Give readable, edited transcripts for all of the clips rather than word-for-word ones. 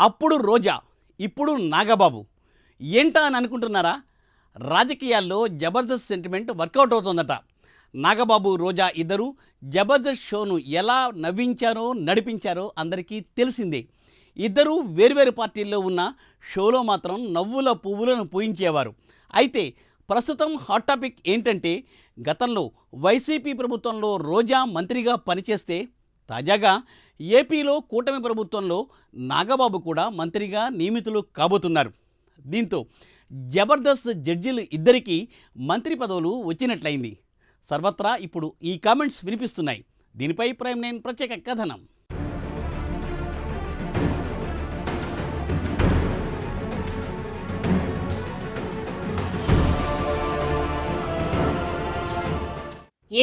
అప్పుడు రోజా, ఇప్పుడు నాగబాబు. ఏంటా అని అనుకుంటున్నారా? రాజకీయాల్లో జబర్దస్త్ సెంటిమెంట్ వర్కౌట్ అవుతుందట. నాగబాబు, రోజా ఇద్దరు జబర్దస్త్ షోను ఎలా నవ్వించారో నడిపించారో అందరికీ తెలిసిందే. ఇద్దరూ వేర్వేరు పార్టీల్లో ఉన్న షోలో మాత్రం నవ్వుల పువ్వులను పూయించేవారు. అయితే ప్రస్తుతం హాట్ టాపిక్ ఏంటంటే, గతంలో వైసీపీ ప్రభుత్వంలో రోజా మంత్రిగా పనిచేస్తే తాజాగా ఏపీలో కూటమి ప్రభుత్వంలో నాగబాబు కూడా మంత్రిగా నియమితులు కాబోతున్నారు. దీంతో జబర్దస్త్ జడ్జిలు ఇద్దరికీ మంత్రి పదవులు వచ్చినట్లయింది. సర్వత్రా ఇప్పుడు ఈ కామెంట్స్ వినిపిస్తున్నాయి. దీనిపై ప్రైమ్ నైన్ ప్రత్యేక కథనం.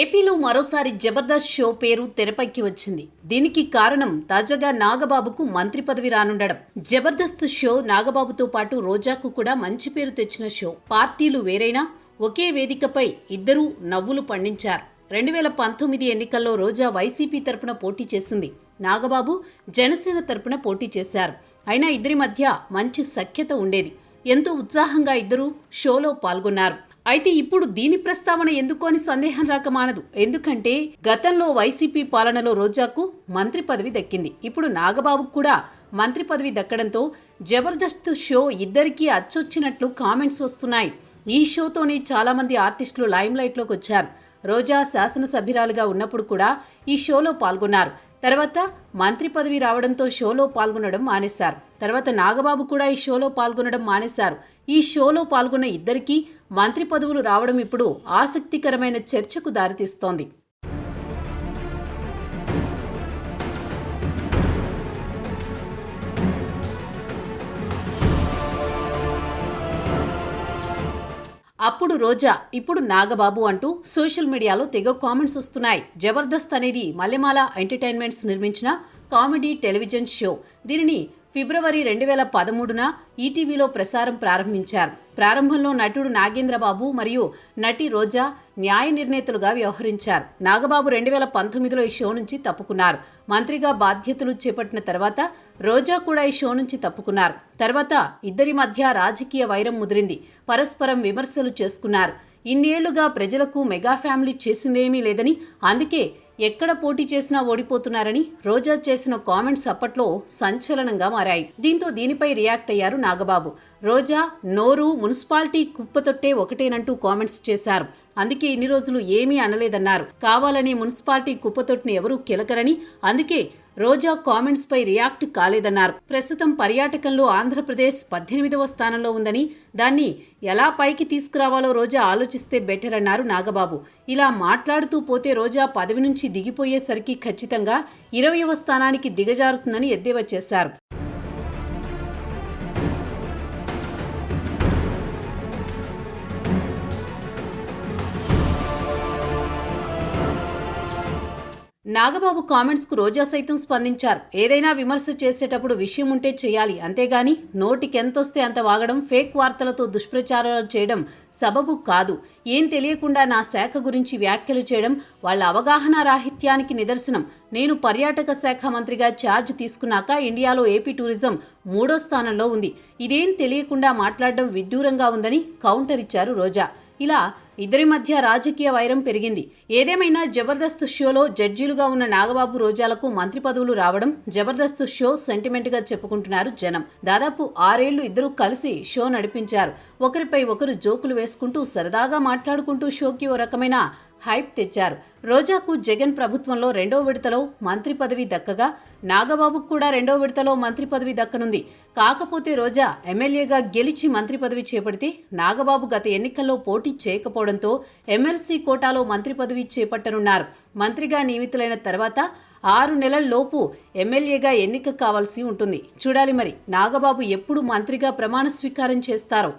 ఏపీలో మరోసారి జబర్దస్త్ షో పేరు తెరపైకి వచ్చింది. దీనికి కారణం తాజాగా నాగబాబుకు మంత్రి పదవి రానుండడం. జబర్దస్త్ షో నాగబాబుతో పాటు రోజాకు కూడా మంచి పేరు తెచ్చిన షో. పార్టీలు వేరైనా ఒకే వేదికపై ఇద్దరూ నవ్వులు పండించారు. 2019 ఎన్నికల్లో రోజా వైసీపీ తరపున పోటీ చేసింది. నాగబాబు జనసేన తరపున పోటీ చేశారు. అయినా ఇద్దరి మధ్య మంచి సఖ్యత ఉండేది. ఎంతో ఉత్సాహంగా ఇద్దరూ షోలో పాల్గొన్నారు. అయితే ఇప్పుడు దీని ప్రస్తావన ఎందుకు అని సందేహం రాక మానదు. ఎందుకంటే గతంలో వైసీపీ పాలనలో రోజాకు మంత్రి పదవి దక్కింది. ఇప్పుడు నాగబాబుకు కూడా మంత్రి పదవి దక్కడంతో జబర్దస్త్ షో ఇద్దరికీ అచ్చొచ్చినట్లు కామెంట్స్ వస్తున్నాయి. ఈ షోతోనే చాలామంది ఆర్టిస్టులు లైమ్ లైట్లోకి వచ్చారు. రోజా శాసనసభ్యురాలుగా ఉన్నప్పుడు కూడా ఈ షోలో పాల్గొన్నారు. తర్వాత మంత్రి పదవి రావడంతో షోలో పాల్గొనడం మానేశారు. తర్వాత నాగబాబు కూడా ఈ షోలో పాల్గొనడం మానేశారు. ఈ షోలో పాల్గొన్న ఇద్దరికీ మంత్రి పదవులు రావడం ఇప్పుడు ఆసక్తికరమైన చర్చకు దారితీస్తోంది. అప్పుడు రోజా, ఇప్పుడు నాగబాబు అంటూ సోషల్ మీడియాలో తెగ కామెంట్స్ వస్తున్నాయి. జబర్దస్త్ అనేది మల్లెమాల ఎంటర్టైన్మెంట్స్ నిర్మించిన కామెడీ టెలివిజన్ షో. దీనిని ఫిబ్రవరి 2013న ఈటీవీలో ప్రసారం ప్రారంభించారు. ప్రారంభంలో నటుడు నాగేంద్రబాబు మరియు నటి రోజా న్యాయ నిర్ణేతలుగా వ్యవహరించారు. నాగబాబు 2019లో ఈ షో నుంచి తప్పుకున్నారు. మంత్రిగా బాధ్యతలు చేపట్టిన తర్వాత రోజా కూడా ఈ షో నుంచి తప్పుకున్నారు. తర్వాత ఇద్దరి మధ్య రాజకీయ వైరం ముదిరింది. పరస్పరం విమర్శలు చేసుకున్నారు. ఇన్నేళ్లుగా ప్రజలకు మెగా ఫ్యామిలీ చేసిందేమీ లేదని, అందుకే ఎక్కడ పోటీ చేసినా ఓడిపోతున్నారని రోజా చేసిన కామెంట్స్ అప్పట్లో సంచలనంగా మారాయి. దీనిపై రియాక్ట్ అయ్యారు నాగబాబు. రోజా నోరు మున్సిపాలిటీ కుప్పతొట్టే ఒకటేనంటూ కామెంట్స్ చేశారు. అందుకే ఇన్ని రోజులు ఏమీ అనలేదన్నారు. కావాలని మున్సిపాలిటీ కుప్పతొట్టిని ఎవరూ కెలకరని, అందుకే రోజా కామెంట్స్ పై రియాక్ట్ కాలేదన్నారు. ప్రస్తుతం పర్యాటకంలో ఆంధ్రప్రదేశ్ 18వ స్థానంలో ఉందని, దాన్ని ఎలా పైకి తీసుకురావాలో రోజా ఆలోచిస్తే బెటర్ అన్నారు నాగబాబు. ఇలా మాట్లాడుతూ పోతే రోజా పదవి నుంచి దిగిపోయేసరికి ఖచ్చితంగా 20వ స్థానానికి దిగజారుతుందని ఎద్దేవా చేశారు. నాగబాబు కామెంట్స్ కు రోజా సైతం స్పందించారు. ఏదైనా విమర్శ చేసేటప్పుడు విషయం ఉంటే చేయాలి, అంతేగాని నోటికెంతొస్తే అంత వాగడం, ఫేక్ వార్తలతో దుష్ప్రచారాలు చేయడం సబబు కాదు. ఏం తెలియకుండా నా శాఖ గురించి వ్యాఖ్యలు చేయడం వాళ్ళ అవగాహన రాహిత్యానికి నిదర్శనం. నేను పర్యాటక శాఖ మంత్రిగా ఛార్జ్ తీసుకున్నాక ఇండియాలో ఏపీ టూరిజం 3వ స్థానంలో ఉంది. ఇదేం తెలియకుండా మాట్లాడడం విడ్డూరంగా ఉందని కౌంటర్ ఇచ్చారు రోజా. ఇలా ఇద్దరి మధ్య రాజకీయ వైరం పెరిగింది. ఏదేమైనా జబర్దస్త్ షోలో జడ్జీలుగా ఉన్న నాగబాబు, రోజాలకు మంత్రి పదవులు రావడం జబర్దస్త్ షో సెంటిమెంట్గా చెప్పుకుంటున్నారు జనం. దాదాపు 6 ఏళ్లు ఇద్దరు కలిసి షో నడిపించారు. ఒకరిపై ఒకరు జోకులు వేసుకుంటూ సరదాగా మాట్లాడుకుంటూ షోకి ఓ రకమైన హైప్ తెచ్చారు. రోజాకు జగన్ ప్రభుత్వంలో 2వ విడతలో మంత్రి పదవి దక్కగా, నాగబాబుకు కూడా 2వ విడతలో మంత్రి పదవి దక్కనుంది. కాకపోతే రోజా ఎమ్మెల్యేగా గెలిచి మంత్రి పదవి చేపడితే, నాగబాబు గత ఎన్నికల్లో పోటీ చేయకపోవడంతో ఎమ్మెల్సీ కోటాలో మంత్రి పదవి చేపట్టనున్నారు. మంత్రిగా నియమితులైన తర్వాత 6 నెలల్లోపు ఎమ్మెల్యేగా ఎన్నిక కావాల్సి ఉంటుంది. చూడాలి మరి నాగబాబు ఎప్పుడు మంత్రిగా ప్రమాణ స్వీకారం చేస్తారో.